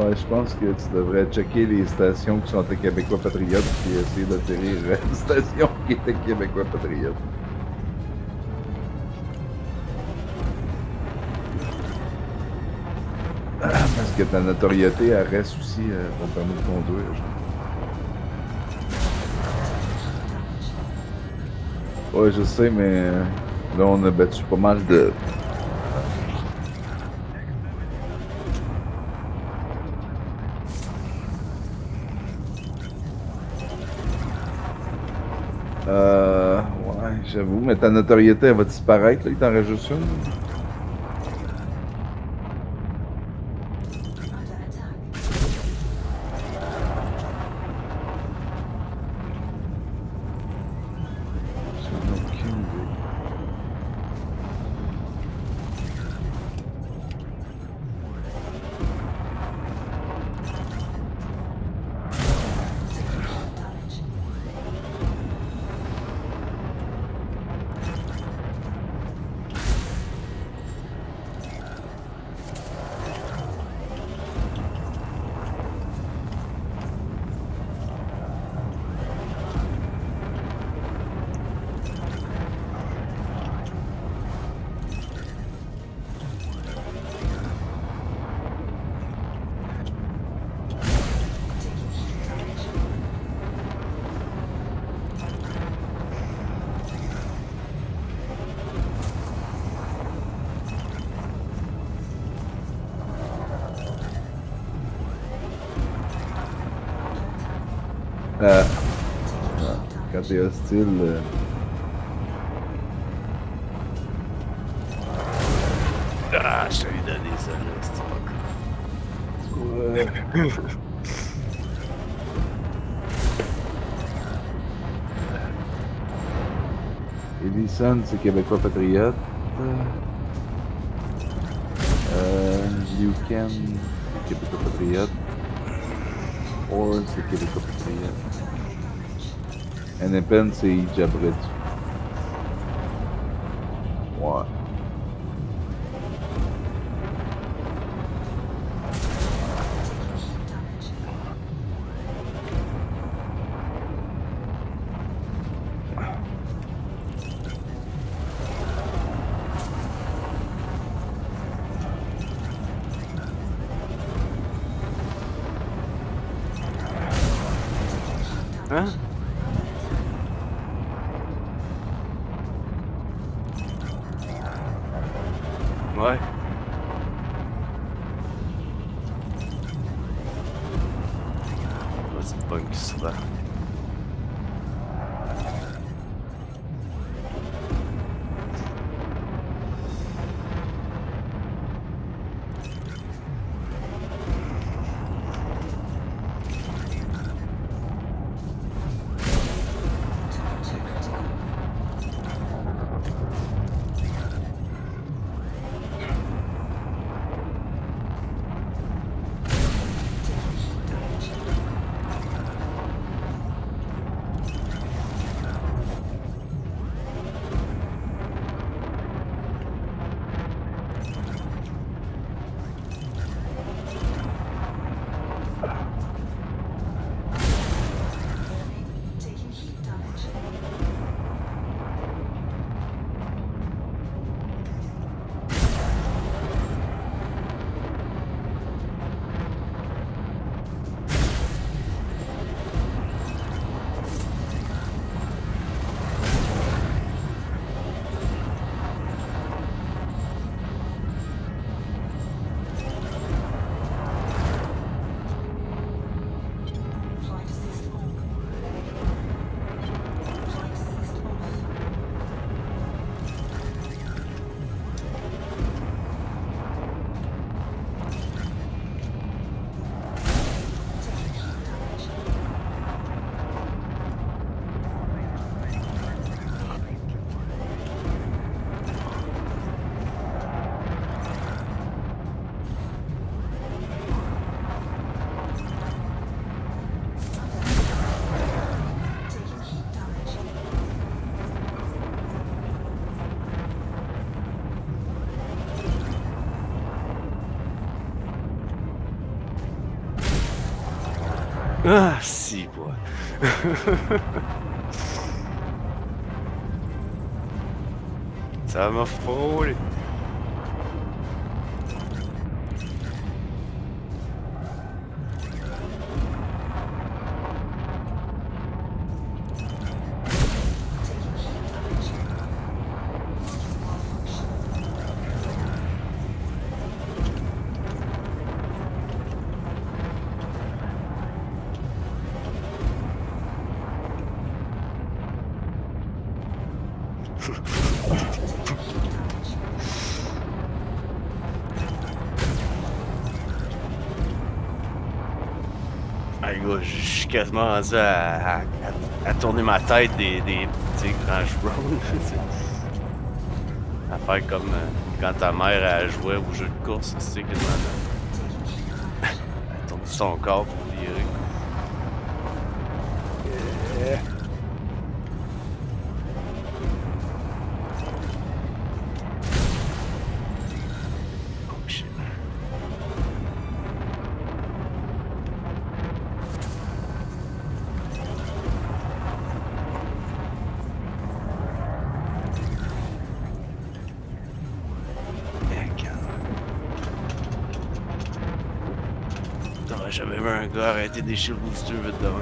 Ouais, je pense que tu devrais checker les stations qui sont à Québécois Patriotes puis essayer d'atterrir à une station qui était Québécois Patriote. Parce que ta notoriété, elle reste aussi ton permis de conduire, genre. Ouais, je sais, mais là, on a battu pas mal de. Ouais, j'avoue, mais ta notoriété, elle va disparaître, là, il t'en reste juste une. J'en ai aucune idée. Euh, Quand t'es hostile. Ah, je t'avais donné ça, là, c'était Ouais. pas cool. Edison, c'est Québécois Patriote. Liu Ken, c'est Québécois Patriote. Or, c'est Québécois Patriote. Hennepin, c'est Ijabrit. Ouais. Hein? Ouais. Ouais, c'est punk souvent. Ah, si, bois. Ça m'a frôlé. Ah, gars, je suis quasiment rendu à tourner ma tête tu sais, quand je roll. À faire comme quand ta mère elle jouait au jeu de course, tu sais, quasiment. Elle tourne son corps pour virer. Oh shit. J'aurais jamais vu un gars arrêter des shield boosters vite de même.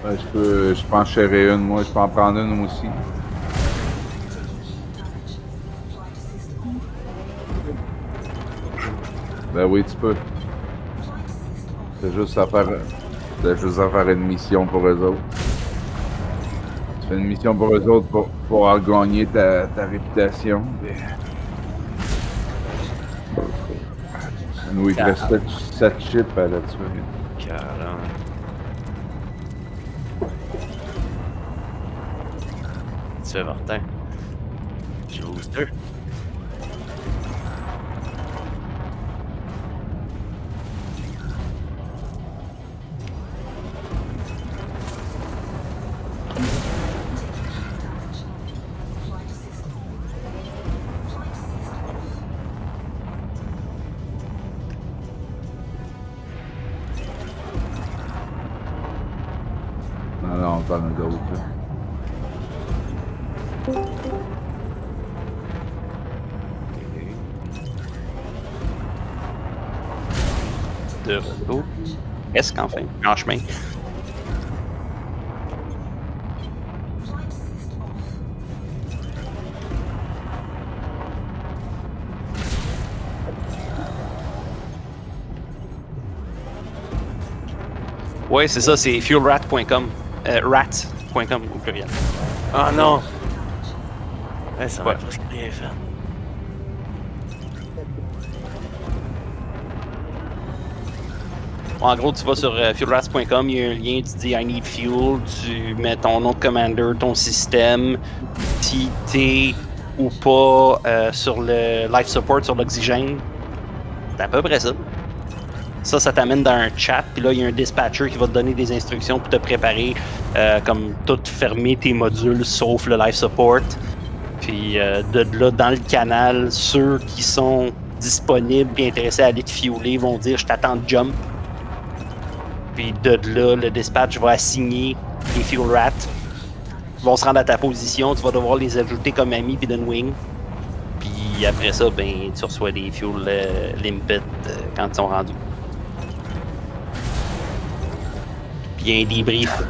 Ouais, je peux en chérir une, moi. Je peux en prendre une, moi aussi. Ben oui, tu peux. C'est juste à faire une mission pour eux autres. Tu fais une mission pour eux autres pour en gagner ta réputation. Nous, il te reste 7 chips à là-dessus. 40. Tu fais Martin. J'ai booster. Non, t'en as d'autres. De retour. Presque enfin, en chemin. Ouais, c'est ça, c'est fuelrat.com. Rat.com au pluriel. Oh non! Ouais, ça m'a Ouais. presque rien fait. En gros, tu vas sur fuelrats.com, il y a un lien, tu dis I need fuel, tu mets ton nom de commander, ton système, si t'es ou pas sur le life support, sur l'oxygène. C'est à peu près ça. Ça t'amène dans un chat, puis là, il y a un dispatcher qui va te donner des instructions pour te préparer, comme tout fermer tes modules sauf le life support. Puis de là, dans le canal, ceux qui sont disponibles et intéressés à aller te fueler vont dire je t'attends de jump. Puis de là, le dispatch va assigner les fuel rats. Ils vont se rendre à ta position, tu vas devoir les ajouter comme amis puis d'une wing. Puis après ça, ben tu reçois des fuel limpet quand ils sont rendus. Puis il y a un débrief.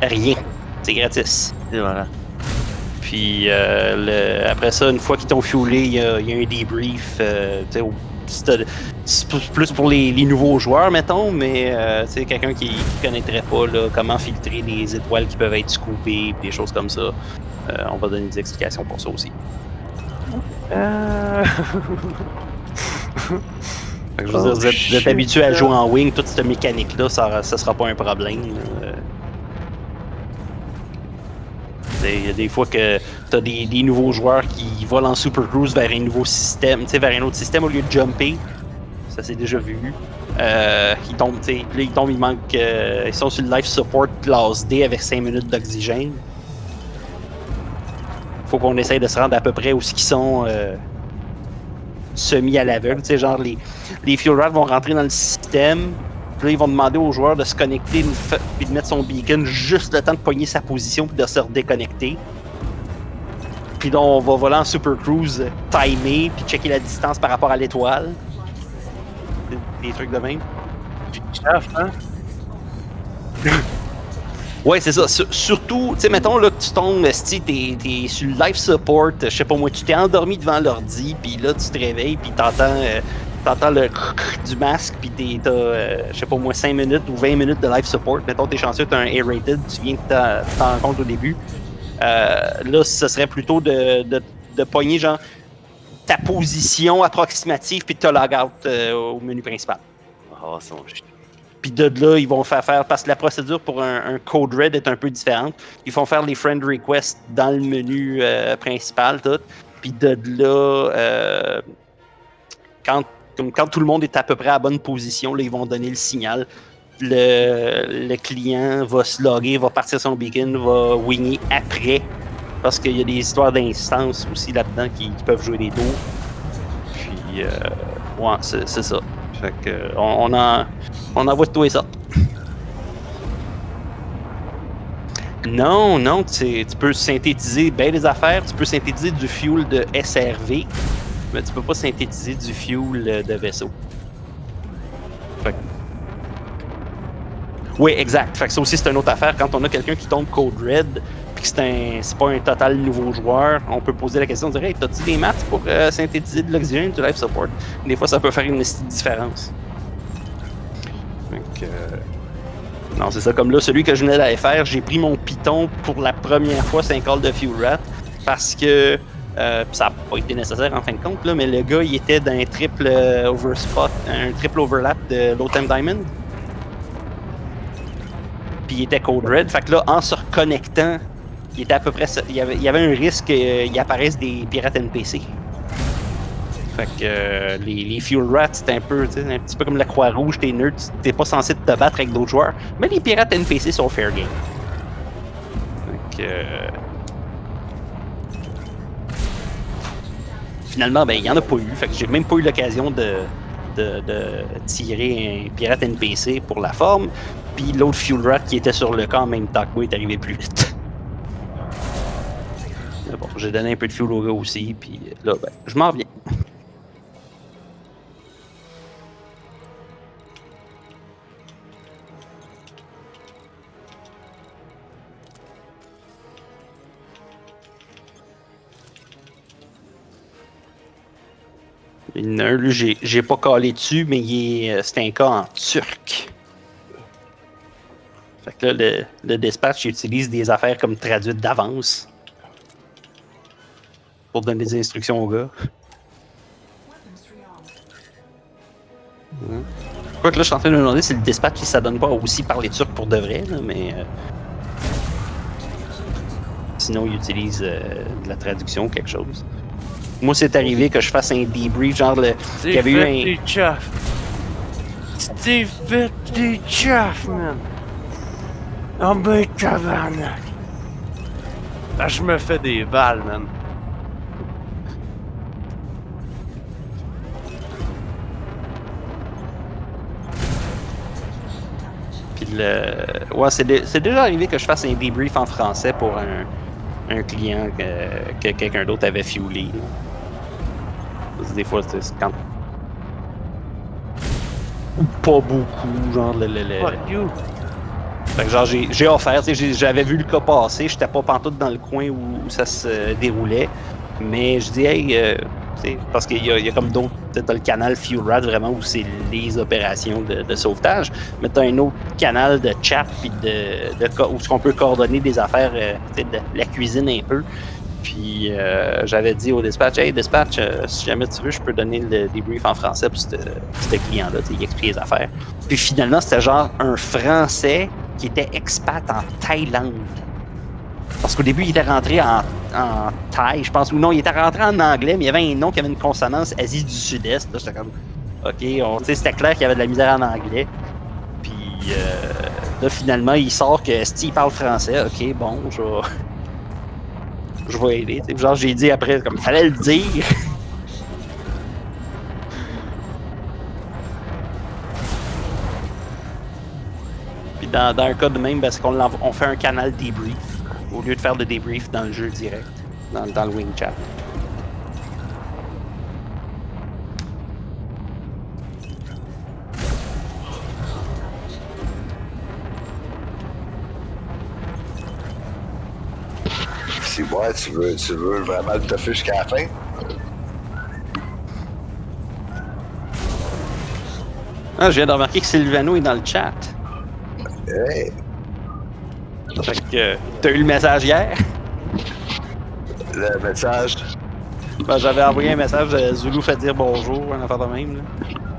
Rien. C'est gratis. Et voilà. Puis après ça, une fois qu'ils t'ont fuelé, il y a un débrief. C'est plus pour les nouveaux joueurs, mettons, mais quelqu'un qui connaîtrait pas là, comment filtrer les étoiles qui peuvent être scoopées, des choses comme ça. On va donner des explications pour ça aussi. Fait que je veux dire, vous êtes habitué à jouer en wing, toute cette mécanique-là, ça sera pas un problème. Il y a des fois que tu as des nouveaux joueurs qui volent en Super Cruise vers un nouveau système, vers un autre système au lieu de jumper. ça s'est déjà vu. Ils tombent, tu sais, là, ils tombent, il manque. Ils sont sur le life support classe D avec 5 minutes d'oxygène. Faut qu'on essaye de se rendre à peu près où ce qu'ils sont semi à l'aveugle. Tu sais, genre les fuel rats vont rentrer dans le système. Puis là, ils vont demander aux joueurs de se connecter puis de mettre son beacon juste le temps de pogner sa position puis de se redéconnecter. Puis là, on va voler en super cruise, timer, puis checker la distance par rapport à l'étoile. Des trucs de même. Chef, hein? Ouais, c'est ça. Surtout, tu sais, mettons là, que tu tombes, t'es sur le life support, je sais pas moi, tu t'es endormi devant l'ordi, puis là, tu te réveilles, puis t'entends le du masque, puis t'as, je sais pas moi, 5 minutes ou 20 minutes de life support. Mettons, t'es chanceux, t'as un A-rated, tu viens de t'en rendre compte au début. Là, ce serait plutôt de pogner, genre, ta position approximative, puis de te log out au menu principal. Oh, c'est bon. Puis de là, ils vont faire, parce que la procédure pour un code red est un peu différente. Ils vont faire les friend requests dans le menu principal, tout. Puis de là, quand tout le monde est à peu près à la bonne position, là, ils vont donner le signal. Le client va se loguer, va partir son beacon, va winner après. Parce qu'il y a des histoires d'instances aussi là-dedans qui peuvent jouer des tours. Puis, ouais, c'est ça. Fait que, on envoie tout et ça. Non, tu peux synthétiser bien des affaires. Tu peux synthétiser du fuel de SRV, mais tu peux pas synthétiser du fuel de vaisseau. Fait que... Oui, exact. Fait que ça aussi, c'est une autre affaire. Quand on a quelqu'un qui tombe Code Red, puis que c'est pas un total nouveau joueur, on peut poser la question, on dirait, hey, t'as-tu des maths pour synthétiser de l'oxygène du life support? Des fois, ça peut faire une différence. Donc, non, c'est ça. Comme là, celui que je venais d'aller faire, j'ai pris mon Python pour la première fois, c'est un call de Fuel Rat, parce que ça n'a pas été nécessaire en fin de compte, là, mais le gars, il était dans un triple overlap de Low Time Diamond. Puis il était Code Red. Fait que là, en se reconnectant, il était à peu près. Il y avait un risque qu'il apparaisse des pirates NPC. Fait que les Fuel Rats, c'est un petit peu comme la Croix-Rouge, t'es nerd, t'es pas censé te battre avec d'autres joueurs. Mais les pirates NPC sont fair game. Fait que. Finalement, ben, il y en a pas eu. Fait que j'ai même pas eu l'occasion de tirer un pirate NPC pour la forme. Puis l'autre Fuel Rat qui était sur le camp en même temps que moi est arrivé plus vite. Mais bon, j'ai donné un peu de fuel au gars aussi, puis là, ben, je m'en reviens. Il y en a un, lui, j'ai pas calé dessus, mais c'est un cas en turc. Fait que là, le dispatch, il utilise des affaires comme traduites d'avance pour donner des instructions au gars. Quoi que là, je suis en train de me demander si le dispatch, ça donne pas aussi parler turc pour de vrai, là, mais... Sinon, il utilise de la traduction ou quelque chose. Moi, c'est arrivé que je fasse un debrief, genre il y avait eu un... Steve fait des chaffes, man! Oh ben tabarnak! Là, je me fais des balles, man. Puis ouais, c'est déjà arrivé que je fasse un debrief en français pour un client que quelqu'un d'autre avait fuelé. Là. Des fois, c'est quand... Pas beaucoup, genre Fuck you! Fait que genre, j'ai offert, j'avais vu le cas passer, j'étais pas pantoute dans le coin où ça se déroulait, mais je dis, hey, parce qu'il y a comme d'autres, t'as le canal Fuel Rat vraiment où c'est les opérations de sauvetage, mais t'as un autre canal de chat puis où on peut coordonner des affaires, de la cuisine un peu. Puis j'avais dit au dispatch, hey dispatch, si jamais tu veux, je peux donner le débrief en français pour ce client-là, il explique les affaires. Puis finalement, c'était genre un Français qui était expat en Thaïlande. Parce qu'au début, il était rentré en Thaï, je pense, ou non, il était rentré en anglais, mais il y avait un nom qui avait une consonance Asie du Sud-Est. Là, j'étais comme, OK, tu sais, c'était clair qu'il y avait de la misère en anglais. Puis là, finalement, il sort que Steve parle français. OK, bon, je vais aider. Tu sais, genre, j'ai dit après, comme, fallait le dire. Puis dans un cas de même, parce qu'on on fait un canal débrief au lieu de faire le débrief dans le jeu direct, dans le Wing Chat. Si ouais, tu veux vraiment le toffer jusqu'à la fin? Ah, je viens de remarquer que Sylvano est dans le chat. Hey, Fait que t'as eu le message hier? le message. Ben, j'avais envoyé un message de Zulu fait dire bonjour, un affaire de même.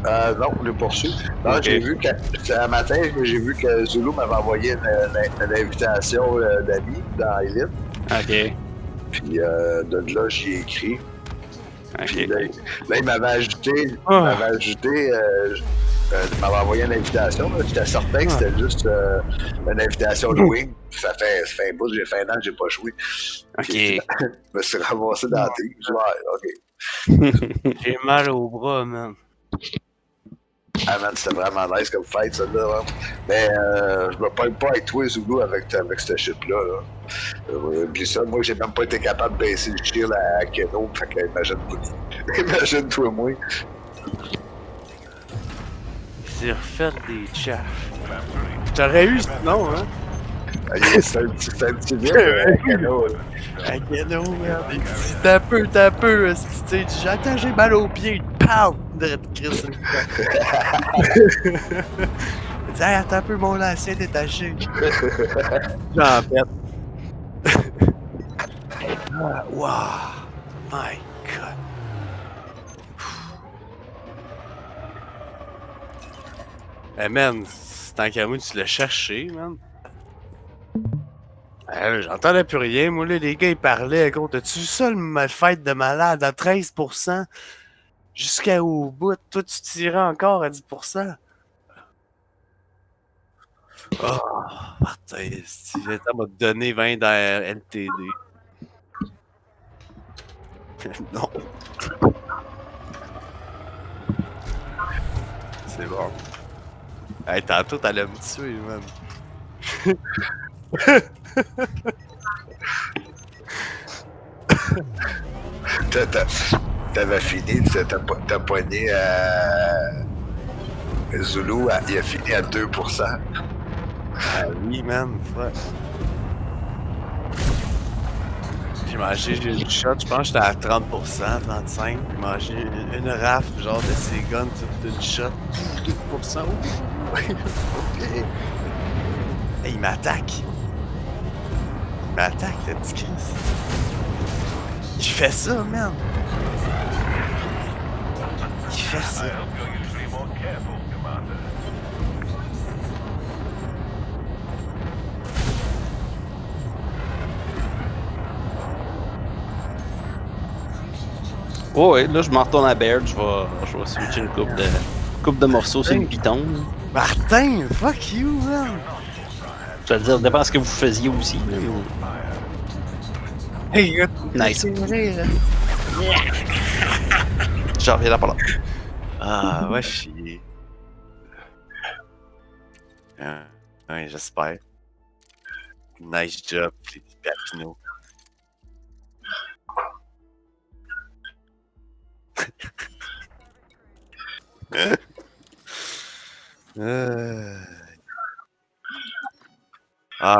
Là. Non, je l'ai pas reçu. Non, Ok. j'ai vu que. C'est un matin, j'ai vu que Zulu m'avait envoyé une invitation d'amis dans Elite. Ok. Puis de là, j'y ai écrit. Puis Ok. là, il m'avait ajouté. Ah. Il m'avait envoyé une invitation. J'étais certain que c'était juste une invitation de Wing. Puis ça fait un bout, j'ai fait un an que j'ai pas joué. Ok. Puis, je me suis ramassé dans la télé. J'ai dit, ouais, ok. J'ai mal au bras, man. Ah man, c'était vraiment nice comme fight, ça là. Hein. Mais je me parle pas avec toi, Zulu, avec ce shit-là. Là. Oublie ça, moi j'ai même pas été capable de baisser le shield à Keno, fait que imagine-toi. Imagine-toi moi. J'ai refait des chaffes. T'aurais eu sinon, hein? C'est un petit vite, Keno. À Keno, merde. Il dit, t'as peu, tu sais. Attends, j'ai mal aux pieds. Pow! De Chris. Il dit, hey, attends un peu, mon lacet détaché. J'en pète. Wow! My God! Eh man, tant qu'à moi, tu l'as cherché, man. J'entendais plus rien, moi là, les gars ils parlaient, gros, t'as-tu vu ça le fight de malade à 13% jusqu'au bout, toi tu tirais encore à 10%? Oh, Martin, si j'étais m'a donné 20 dans LTD. Non. C'est bon. Hey, tantôt t'allais me tuer, man. T'avais fini, t'as poigné Zulu, il a fini à 2%. Ah oui, man, fuck. J'ai mangé une shot, je pense que j'étais à 30%, 35%. J'ai mangé une rafle, genre de ces guns, toute une shot. 12%. Ok. Hey, il m'attaque. Il m'attaque, le petit Chris. Il fait ça, man. Il fait ça. Oh, ouais, là, je m'en retourne à Baird. Je vais switcher une coupe de morceaux sur une piton. Martin, fuck you, man. Je vais te dire, dépend ce que vous faisiez aussi. Là, mais- Hey, gars, Nice. c'est vrai, là. J'en reviens là par là. Ah, ouais, chier. Ouais, j'espère. Nice job, les petits papineaux. Ah.